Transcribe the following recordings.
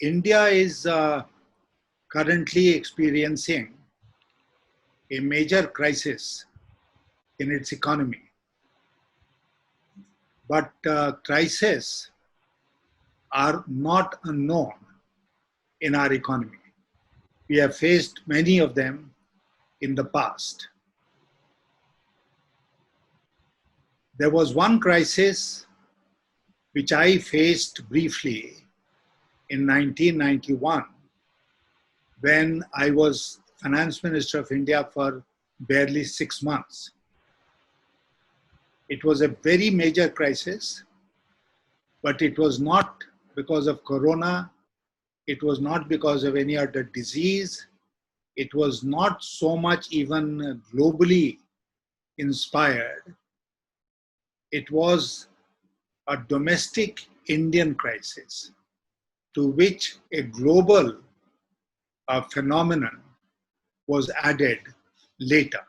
India is currently experiencing a major crisis in its economy. But crises are not unknown in our economy. We have faced many of them in the past. There was one crisis which I faced briefly in 1991 when I was Finance Minister of India for barely 6 months. It was a very major crisis, but it was not because of Corona. It was not because of any other disease. It was not so much even globally inspired. It was a domestic Indian crisis to which a global phenomenon was added later.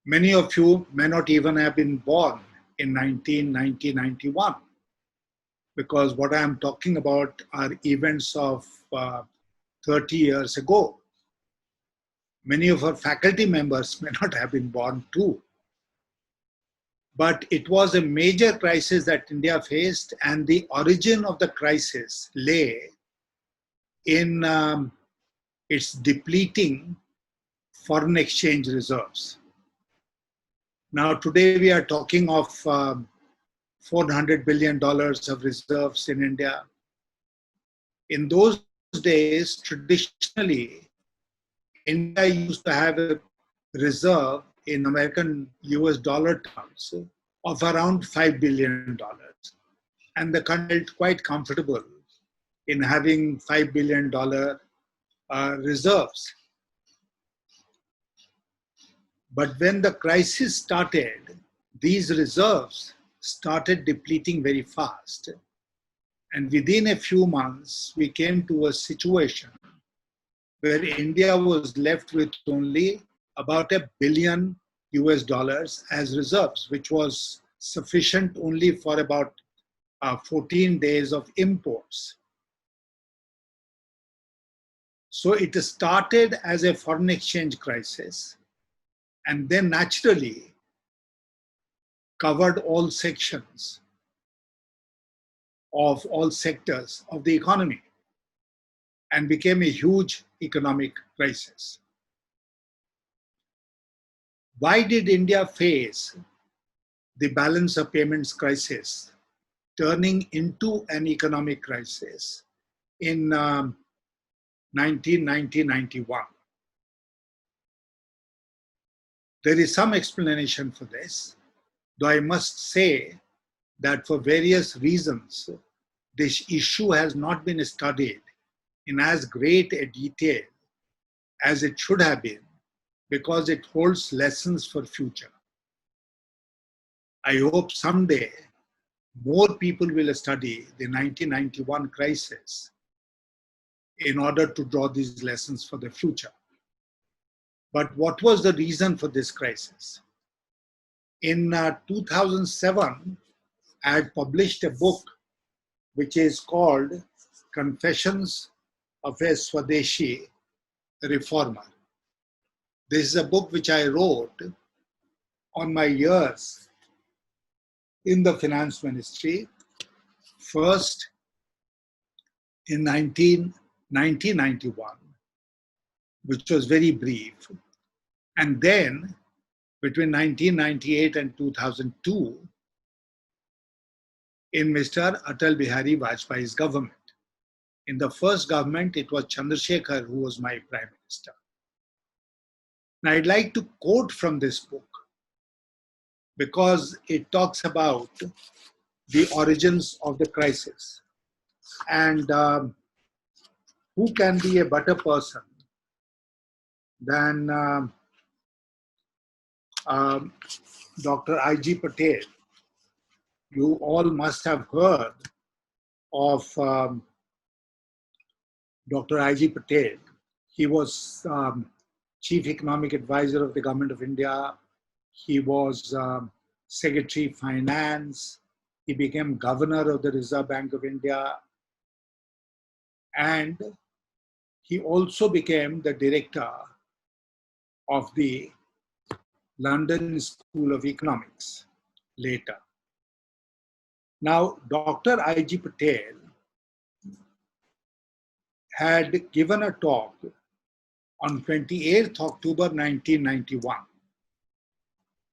Many of you may not even have been born in 1990-91, because what I am talking about are events of 30 years ago. Many of our faculty members may not have been born too. But it was a major crisis that India faced, and the origin of the crisis lay in its depleting foreign exchange reserves. Now, today we are talking of $400 billion of reserves in India. In those days, traditionally, India used to have a reserve in American US dollar terms of around $5 billion. And the country felt quite comfortable in having $5 billion reserves. But when the crisis started, these reserves started depleting very fast. And within a few months, we came to a situation where India was left with only about $1 billion as reserves, which was sufficient only for about 14 days of imports. So it started as a foreign exchange crisis, and then naturally covered all sections of all sectors of the economy and became a huge economic crisis. Why did India face the balance of payments crisis turning into an economic crisis in 1990-91? There is some explanation for this, though I must say that for various reasons, this issue has not been studied in as great a detail as it should have been, because it holds lessons for future. I hope someday more people will study the 1991 crisis in order to draw these lessons for the future. But what was the reason for this crisis? In 2007, I had published a book which is called Confessions of a Swadeshi Reformer. This is a book which I wrote on my years in the finance ministry, first in 1991, which was very brief, and then between 1998 and 2002 in Mr. Atal Bihari Vajpayee's government. In the first government, it was Chandrasekhar who was my prime minister. Now, I'd like to quote from this book because it talks about the origins of the crisis. And who can be a better person than Dr. Ig Patel? You all must have heard of Dr. Ig Patel. He was Chief Economic Advisor of the Government of India. He was Secretary Finance. He became Governor of the Reserve Bank of India. and he also became the director of the London School of Economics later. Now, Dr. Ig Patel had given a talk on 28th October 1991.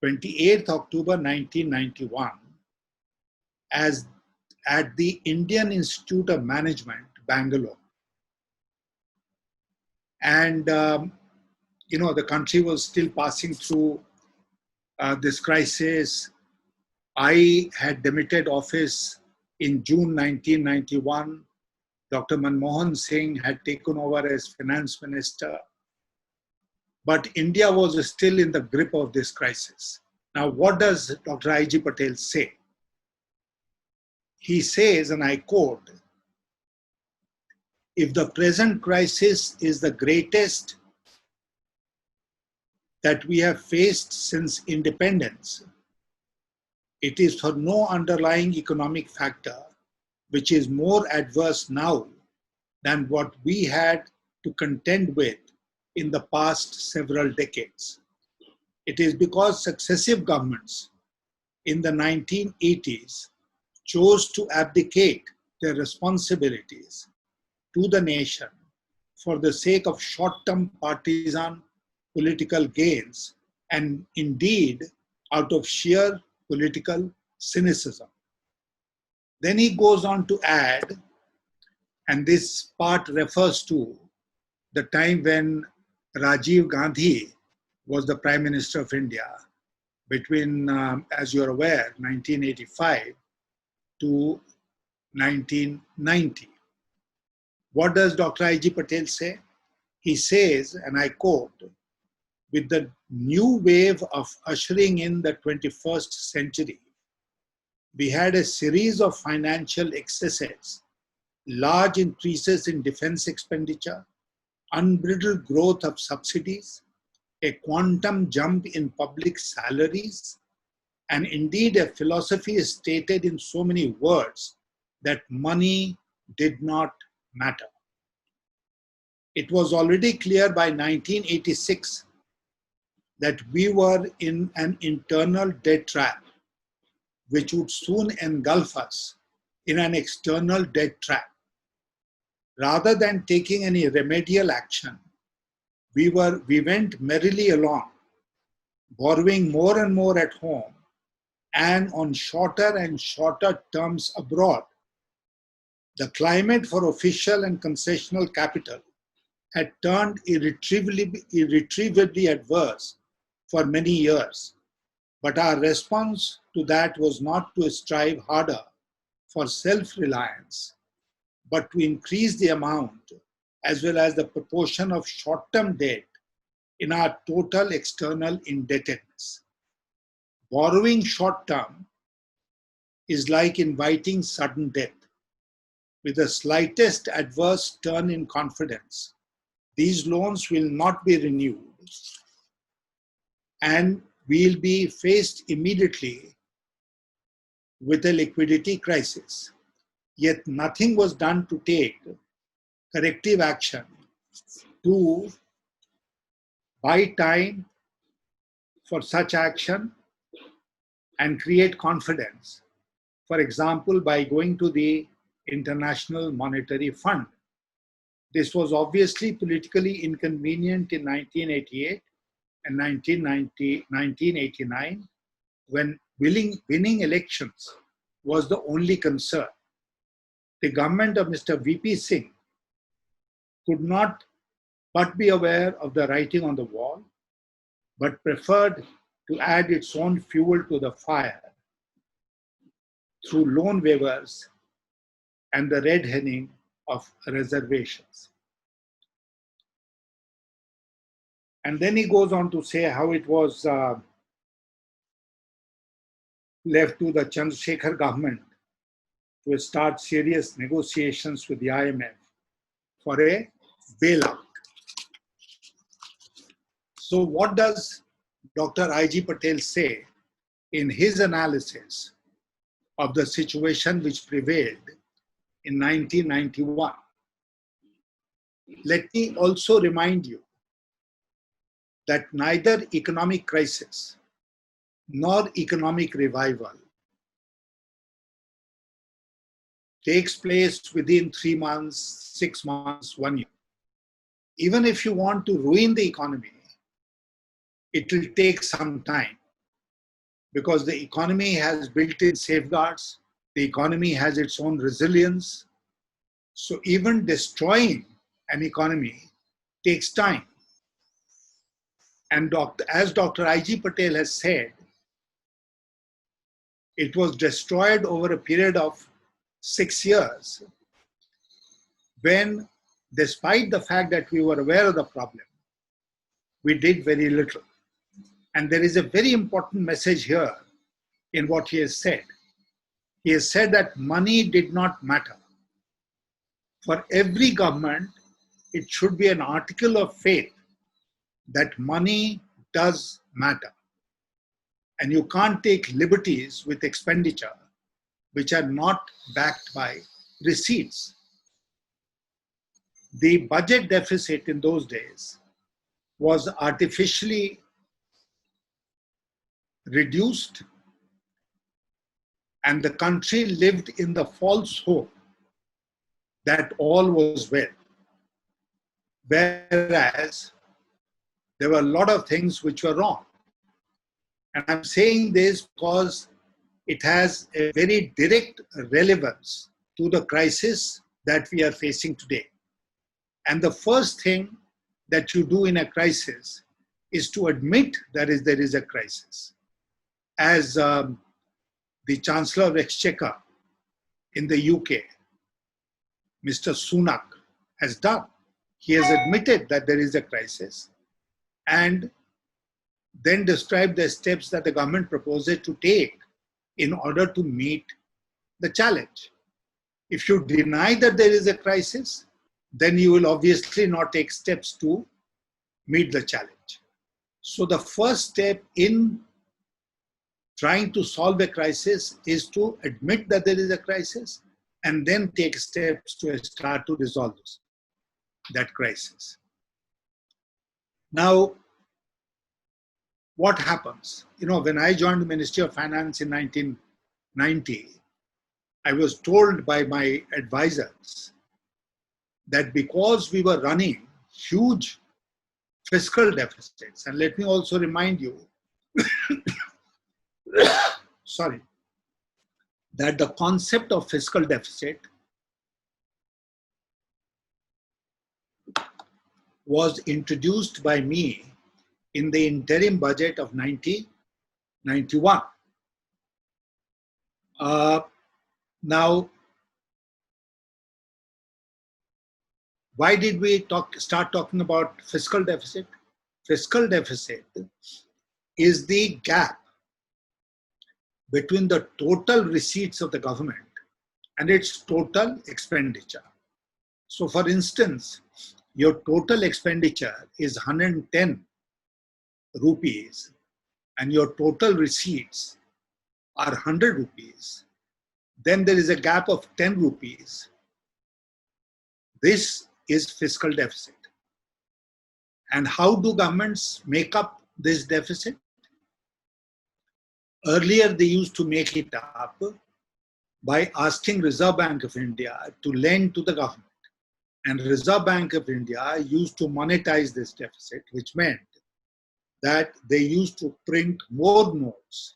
28th October 1991 as at the Indian Institute of Management, Bangalore. And, the country was still passing through this crisis. I had demitted office in June 1991. Dr. Manmohan Singh had taken over as finance minister. But India was still in the grip of this crisis. Now, what does Dr. Ig Patel say? He says, and I quote, "If the present crisis is the greatest that we have faced since independence, it is for no underlying economic factor which is more adverse now than what we had to contend with in the past several decades. It is because successive governments in the 1980s chose to abdicate their responsibilities to the nation for the sake of short-term partisan political gains and indeed out of sheer political cynicism." Then he goes on to add, and this part refers to the time when Rajiv Gandhi was the Prime Minister of India between, as you're aware, 1985 to 1990. What does Dr. Ig Patel say? He says, and I quote, "With the new wave of ushering in the 21st century, we had a series of financial excesses, large increases in defense expenditure, unbridled growth of subsidies, a quantum jump in public salaries, and indeed a philosophy stated in so many words that money did not matter. It was already clear by 1986 that we were in an internal debt trap, which would soon engulf us in an external debt trap. Rather than taking any remedial action, we went merrily along, borrowing more and more at home and on shorter and shorter terms abroad. The climate for official and concessional capital had turned irretrievably adverse for many years, but our response to that was not to strive harder for self-reliance, but to increase the amount as well as the proportion of short-term debt in our total external indebtedness. Borrowing short-term is like inviting sudden death. With the slightest adverse turn in confidence, these loans will not be renewed and we'll be faced immediately with a liquidity crisis. Yet nothing was done to take corrective action to buy time for such action and create confidence. For example, by going to the International Monetary Fund. This was obviously politically inconvenient in 1988 and 1989, when winning elections was the only concern. The government of Mr. V.P. Singh could not but be aware of the writing on the wall, but preferred to add its own fuel to the fire through loan waivers and the red herring of reservations. And then he goes on to say how it was left to the Chandrasekhar government to start serious negotiations with the IMF for a bailout. So what does Dr. Ig Patel say in his analysis of the situation which prevailed in 1991? Let me also remind you that neither economic crisis nor economic revival takes place within 3 months, 6 months, 1 year. Even if you want to ruin the economy, it will take some time because the economy has built-in safeguards, the economy has its own resilience. So even destroying an economy takes time. And as Dr. Ig Patel has said, it was destroyed over a period of 6 years when, despite the fact that we were aware of the problem, we did very little. And there is a very important message here in what he has said. He has said that money did not matter. For every government, it should be an article of faith that money does matter. And you can't take liberties with expenditure which are not backed by receipts. The budget deficit in those days was artificially reduced, and the country lived in the false hope that all was well. Whereas there were a lot of things which were wrong. And I'm saying this because it has a very direct relevance to the crisis that we are facing today. And the first thing that you do in a crisis is to admit that there is a crisis. As the Chancellor of Exchequer in the UK, Mr. Sunak, has done. He has admitted that there is a crisis and then described the steps that the government proposes to take in order to meet the challenge. If you deny that there is a crisis, then you will obviously not take steps to meet the challenge. So the first step in trying to solve a crisis is to admit that there is a crisis and then take steps to start to resolve that crisis. Now, what happens? When I joined the Ministry of Finance in 1990, I was told by my advisors that because we were running huge fiscal deficits, and let me also remind you, that the concept of fiscal deficit was introduced by me in the interim budget of 1991. Now, why did we start talking about fiscal deficit? Fiscal deficit is the gap between the total receipts of the government and its total expenditure. So for instance, your total expenditure is 110 rupees and your total receipts are 100 rupees. Then there is a gap of 10 rupees. This is fiscal deficit. And how do governments make up this deficit? Earlier, they used to make it up by asking Reserve Bank of India to lend to the government. And Reserve Bank of India used to monetize this deficit, which meant that they used to print more notes.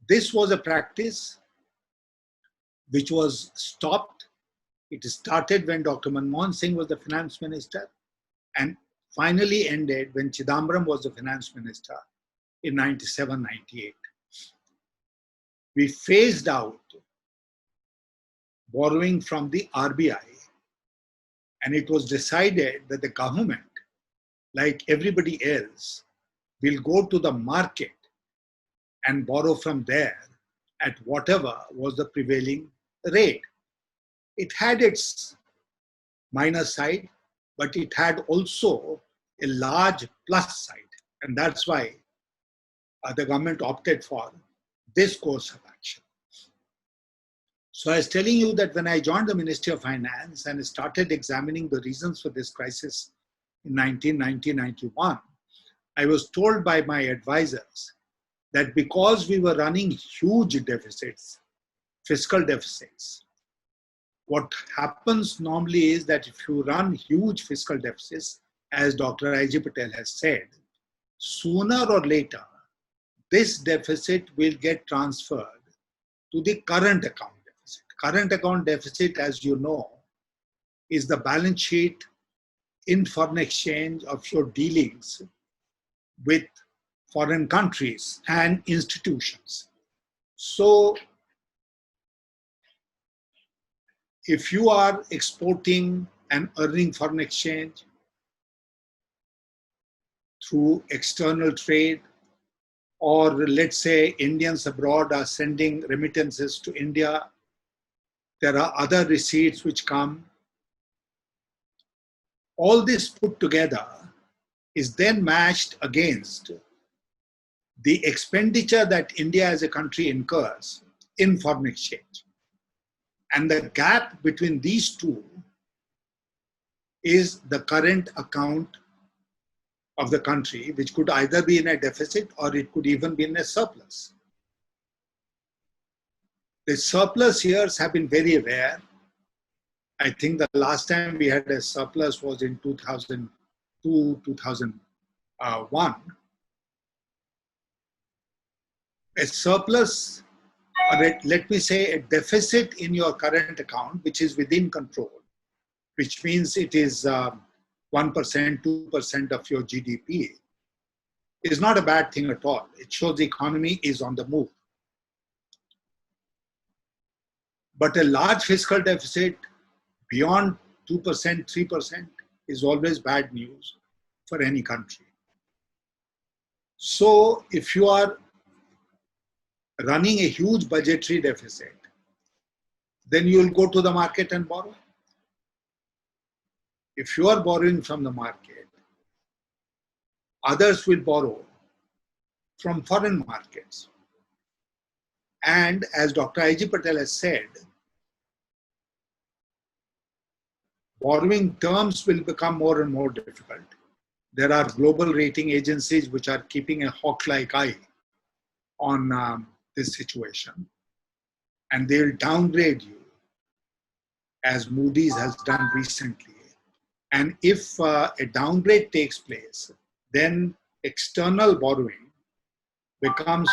This was a practice which was stopped. It started when Dr. Manmohan Singh was the finance minister and finally ended when Chidambaram was the finance minister in 97, 98. We phased out borrowing from the RBI, and it was decided that the government, like everybody else, will go to the market and borrow from there at whatever was the prevailing rate. It had its minor side, but it had also a large plus side, and that's why the government opted for this course of action. So I was telling you that when I joined the Ministry of Finance and started examining the reasons for this crisis in 1991, I was told by my advisors that because we were running huge deficits, fiscal deficits, what happens normally is that if you run huge fiscal deficits, as Dr. Ig Patel has said, sooner or later, this deficit will get transferred to the current account deficit. Current account deficit, as you know, is the balance sheet in foreign exchange of your dealings with foreign countries and institutions. So if you are exporting and earning foreign exchange through external trade, or let's say Indians abroad are sending remittances to India, there are other receipts which come. All this put together is then matched against the expenditure that India as a country incurs in foreign exchange. And the gap between these two is the current account of the country, which could either be in a deficit or it could even be in a surplus. The surplus years have been very rare. I think the last time we had a surplus was in 2002, 2001. A surplus, or let me say a deficit in your current account, which is within control, which means it is 1%, 2% of your GDP, is not a bad thing at all. It shows the economy is on the move. But a large fiscal deficit beyond 2%, 3% is always bad news for any country. So if you are running a huge budgetary deficit, then you will go to the market and borrow. If you are borrowing from the market, others will borrow from foreign markets. And as Dr. Ig Patel has said, borrowing terms will become more and more difficult. There are global rating agencies which are keeping a hawk-like eye on this situation, and they'll downgrade you, as Moody's has done recently. And if a downgrade takes place, then external borrowing becomes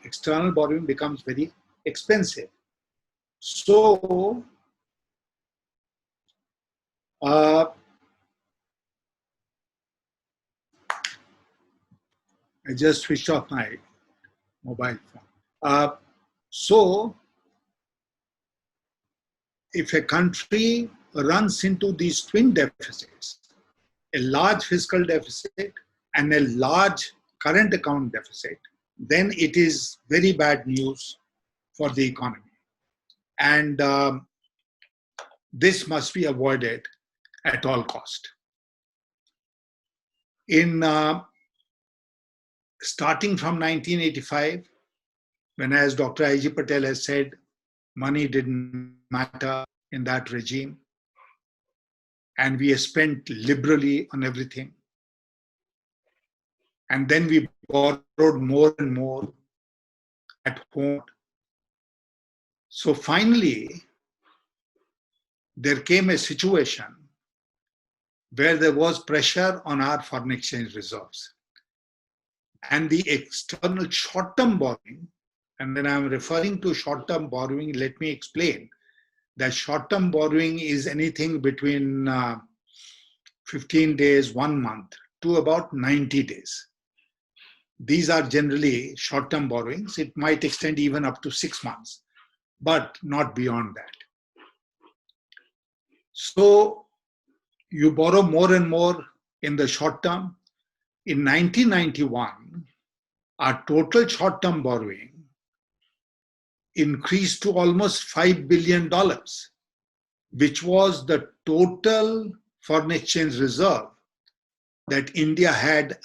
external borrowing becomes very expensive. So I just switched off my mobile phone. So if a country runs into these twin deficits, a large fiscal deficit and a large current account deficit, then it is very bad news for the economy. And this must be avoided at all cost. In starting from 1985, when, as Dr. Ig Patel has said, money didn't matter in that regime, and we spent liberally on everything. And then we borrowed more and more at home. So finally, there came a situation where there was pressure on our foreign exchange reserves. And the external short-term borrowing, and when I'm referring to short-term borrowing, let me explain that short-term borrowing is anything between 15 days, 1 month, to about 90 days. These are generally short-term borrowings. It might extend even up to 6 months, but not beyond that. So you borrow more and more in the short term. In 1991, our total short-term borrowing increased to almost $5 billion, which was the total foreign exchange reserve that India had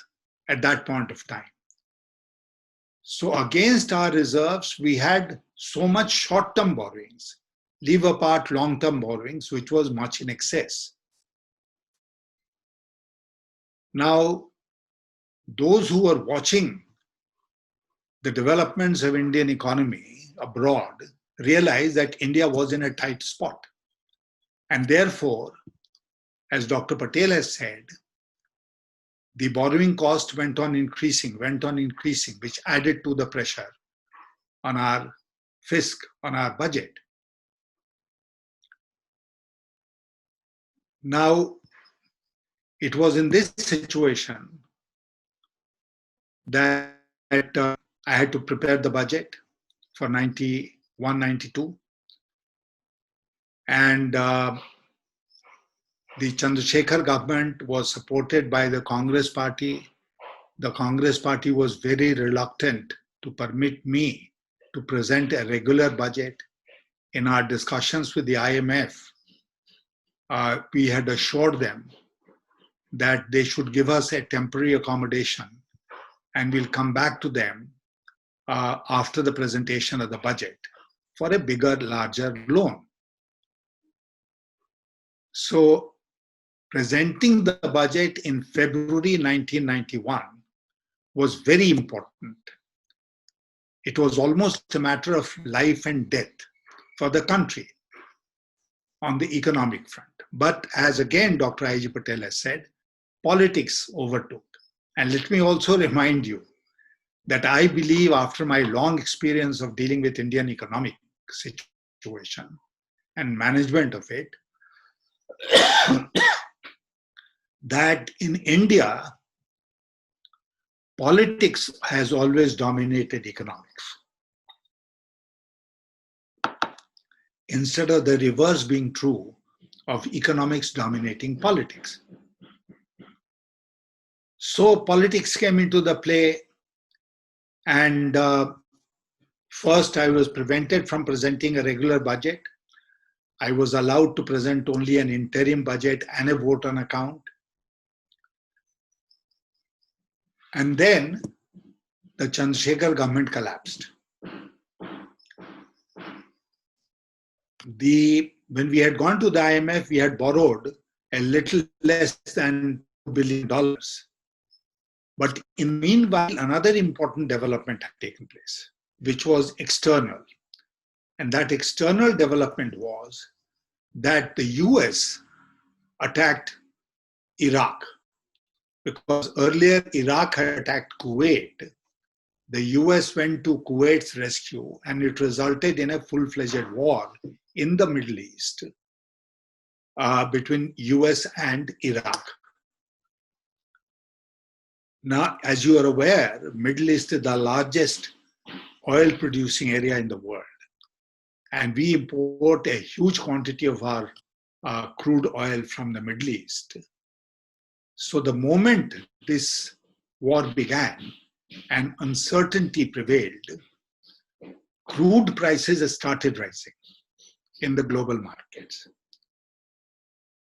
at that point of time. So against our reserves, we had so much short-term borrowings, leave apart long-term borrowings, which was much in excess. Now, those who were watching the developments of Indian economy abroad realized that India was in a tight spot. And therefore, as Dr. Patel has said, the borrowing cost went on increasing, which added to the pressure on our fisc, on our budget. Now, it was in this situation that I had to prepare the budget for 91, 92. And the Chandrasekhar government was supported by the Congress party. The Congress party was very reluctant to permit me to present a regular budget. In our discussions with the IMF, we had assured them that they should give us a temporary accommodation and we'll come back to them after the presentation of the budget for a bigger, larger loan. So presenting the budget in February 1991 was very important. It was almost a matter of life and death for the country on the economic front. But as again Dr. Ig Patel has said, politics overtook. And let me also remind you that I believe, after my long experience of dealing with Indian economic situation and management of it, that in India, politics has always dominated economics, instead of the reverse being true of economics dominating politics. So politics came into the play, and first I was prevented from presenting a regular budget. I was allowed to present only an interim budget and a vote on account. And then the Chandrasekhar government collapsed. When we had gone to the IMF, we had borrowed a little less than $2 billion. But in the meanwhile, another important development had taken place, which was external. And that external development was that the US attacked Iraq. Because earlier Iraq had attacked Kuwait, the US went to Kuwait's rescue, and it resulted in a full-fledged war in the Middle East between US and Iraq. Now, as you are aware, Middle East is the largest oil-producing area in the world. And we import a huge quantity of our crude oil from the Middle East. So the moment this war began and uncertainty prevailed, crude prices started rising in the global markets.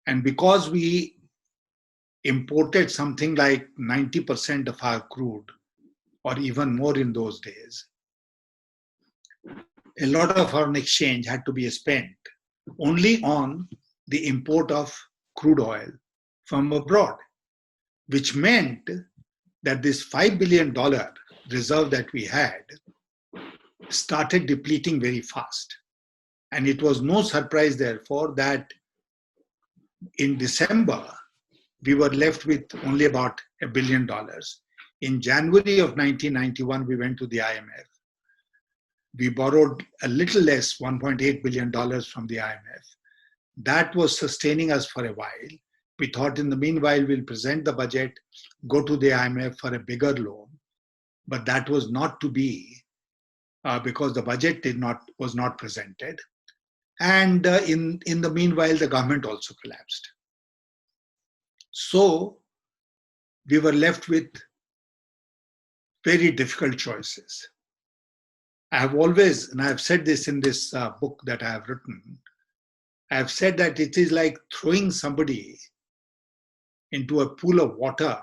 And because we imported something like 90% of our crude, or even more in those days, a lot of foreign exchange had to be spent only on the import of crude oil from abroad, which meant that this $5 billion reserve that we had started depleting very fast. And it was no surprise, therefore, that in December, we were left with only about $1 billion. In January of 1991, we went to the IMF. We borrowed a little less, $1.8 billion from the IMF. That was sustaining us for a while. We thought in the meanwhile, we'll present the budget, go to the IMF for a bigger loan. But that was not to be because the budget was not presented. And in the meanwhile, the government also collapsed. So we were left with very difficult choices. I have always, and I have said this in this book that I have written, I have said that it is like throwing somebody into a pool of water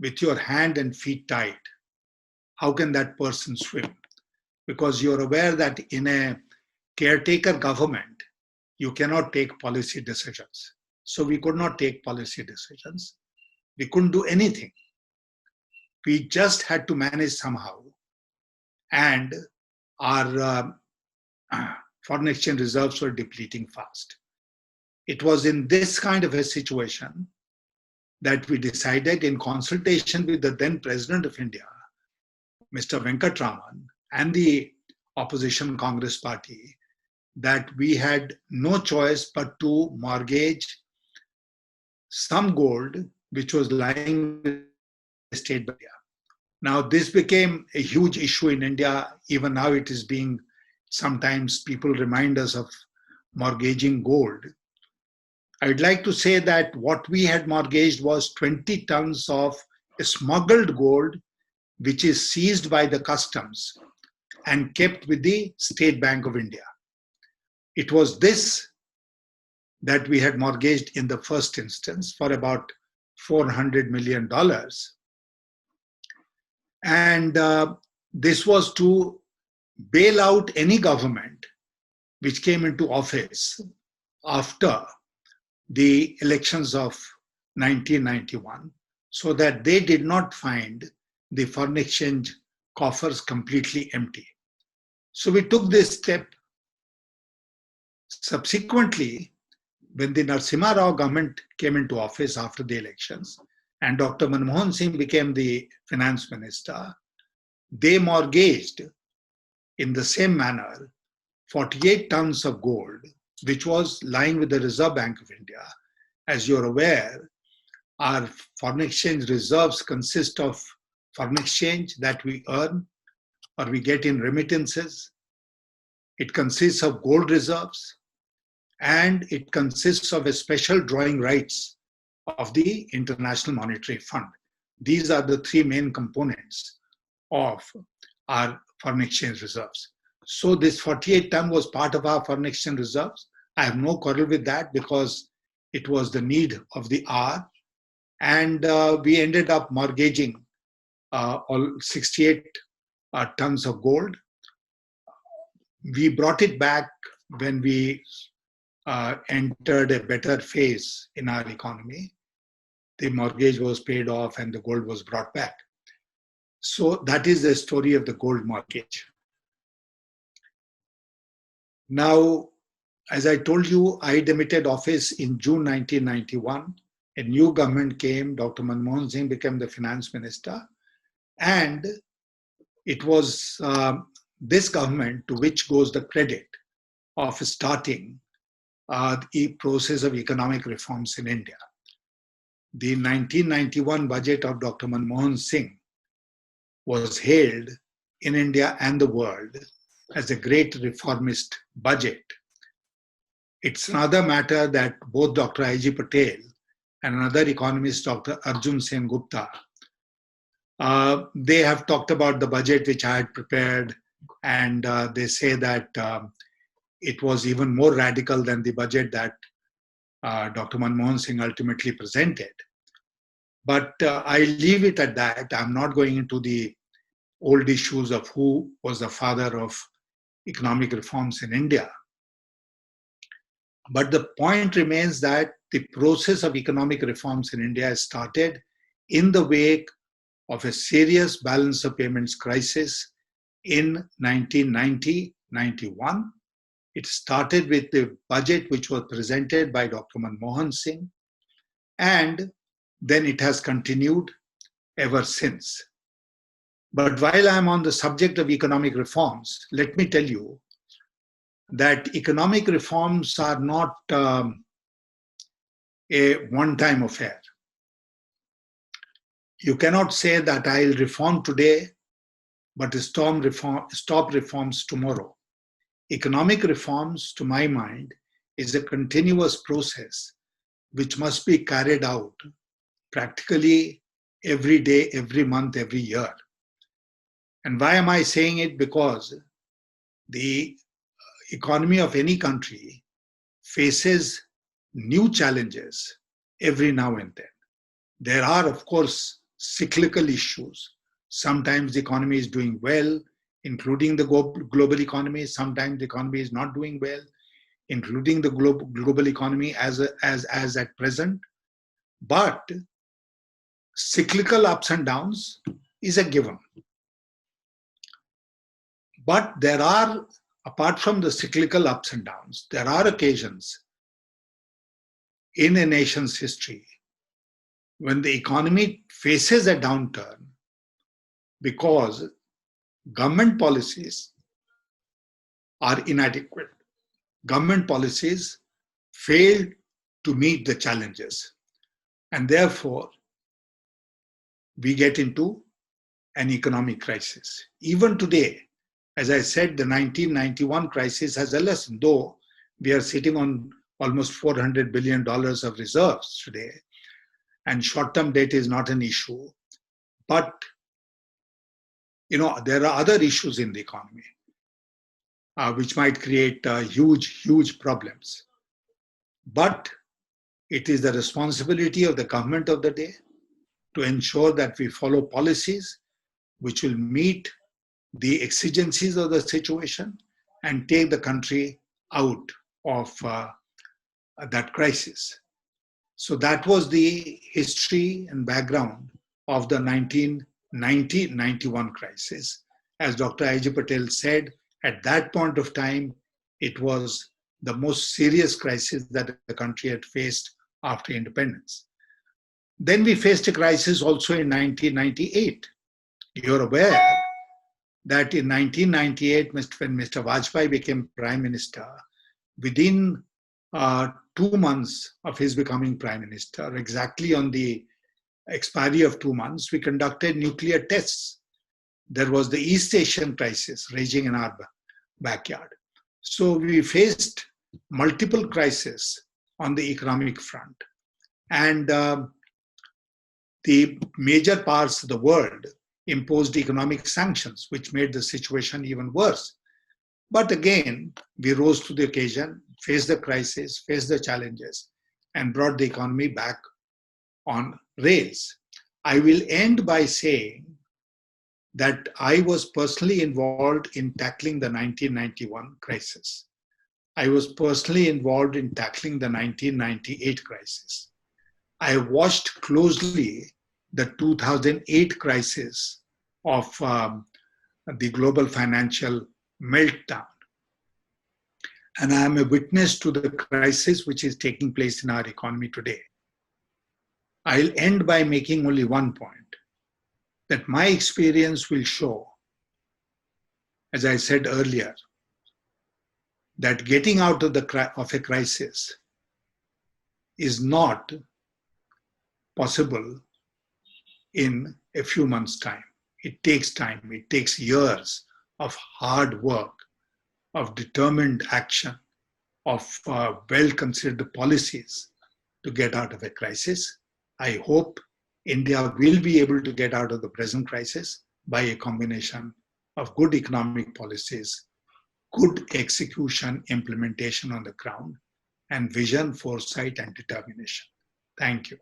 with your hand and feet tied. how can that person swim? Because you're aware that in a caretaker government, you cannot take policy decisions. So we could not take policy decisions. We couldn't do anything. We just had to manage somehow. And our foreign exchange reserves were depleting fast. It was in this kind of a situation that we decided, in consultation with the then President of India, Mr. Venkatraman, and the opposition Congress party, that we had no choice but to mortgage some gold which was lying with the state bank. Now, this became a huge issue in India. Even now, it is being, sometimes people remind us of mortgaging gold. I'd like to say that what we had mortgaged was 20 tons of smuggled gold, which is seized by the customs and kept with the State Bank of India. It was this that we had mortgaged in the first instance for about $400 million. And this was to bail out any government which came into office after the elections of 1991, so that they did not find the foreign exchange coffers completely empty. So we took this step. Subsequently, when the Narasimha Rao government came into office after the elections, and Dr. Manmohan Singh became the finance minister, they mortgaged in the same manner 48 tons of gold, which was lying with the Reserve Bank of India. As you're aware, our foreign exchange reserves consist of foreign exchange that we earn or we get in remittances. It consists of gold reserves, and it consists of a special drawing rights of the International Monetary Fund. These are the three main components of our foreign exchange reserves. So this 48 ton was part of our foreign exchange reserves. I have no quarrel with that because it was the need of the hour. And we ended up mortgaging all 68 tons of gold. We brought it back when we entered a better phase in our economy. The mortgage was paid off and the gold was brought back. So that is the story of the gold mortgage. Now, as I told you, I demitted office in June 1991. A new government came. Dr. Manmohan Singh became the finance minister. And it was this government to which goes the credit of starting the process of economic reforms in India. The 1991 budget of Dr. Manmohan Singh was hailed in India and the world as a great reformist budget. It's another matter that both Dr. Ig Patel and another economist, Dr. Arjun Sen Gupta, they have talked about the budget which I had prepared, and they say that it was even more radical than the budget that Dr. Manmohan Singh ultimately presented. But I leave it at that. I'm not going into the old issues of who was the father of economic reforms in India. But the point remains that the process of economic reforms in India started in the wake of a serious balance of payments crisis in 1990-91. It started with the budget which was presented by Dr. Manmohan Singh, and then it has continued ever since. But while I'm on the subject of economic reforms, let me tell you that economic reforms are not a one-time affair. You cannot say that I'll reform today, but stop reforms tomorrow. Economic reforms, to my mind, is a continuous process which must be carried out practically every day, every month, every year. And why am I saying it? Because the economy of any country faces new challenges every now and then. There are, of course, cyclical issues Sometimes the economy is doing well, including the global economy. Sometimes the economy is not doing well, including the global economy as at present. But cyclical ups and downs is a given. But there are, apart from the cyclical ups and downs, there are occasions in a nation's history when the economy faces a downturn because government policies are inadequate. Government policies fail to meet the challenges. And therefore, we get into an economic crisis. Even today, as I said, the 1991 crisis has a lesson, though we are sitting on almost $400 billion of reserves today, and short-term debt is not an issue. But, there are other issues in the economy which might create huge problems. But it is the responsibility of the government of the day to ensure that we follow policies which will meet the exigencies of the situation and take the country out of that crisis. So that was the history and background of the 1990-91 crisis. As Dr. Ig Patel said, at that point of time, it was the most serious crisis that the country had faced after independence. Then we faced a crisis also in 1998. You're aware that in 1998, when Mr. Vajpayee became Prime Minister, within 2 months of his becoming Prime Minister, exactly on the expiry of 2 months, we conducted nuclear tests. There was the East Asian crisis raging in our backyard. So we faced multiple crises on the economic front. And the major parts of the world imposed economic sanctions, which made the situation even worse. But again, we rose to the occasion, faced the crisis, faced the challenges, and brought the economy back on rails. I will end by saying that I was personally involved in tackling the 1991 crisis. I was personally involved in tackling the 1998 crisis. I watched closely the 2008 crisis of the global financial meltdown. And I am a witness to the crisis which is taking place in our economy today. I'll end by making only one point, that my experience will show, as I said earlier, that getting out of a crisis is not possible in a few months' time. It takes time. It takes years of hard work, of determined action, of well-considered policies to get out of a crisis. I hope India will be able to get out of the present crisis by a combination of good economic policies, good execution, implementation on the ground, and vision, foresight, and determination. Thank you.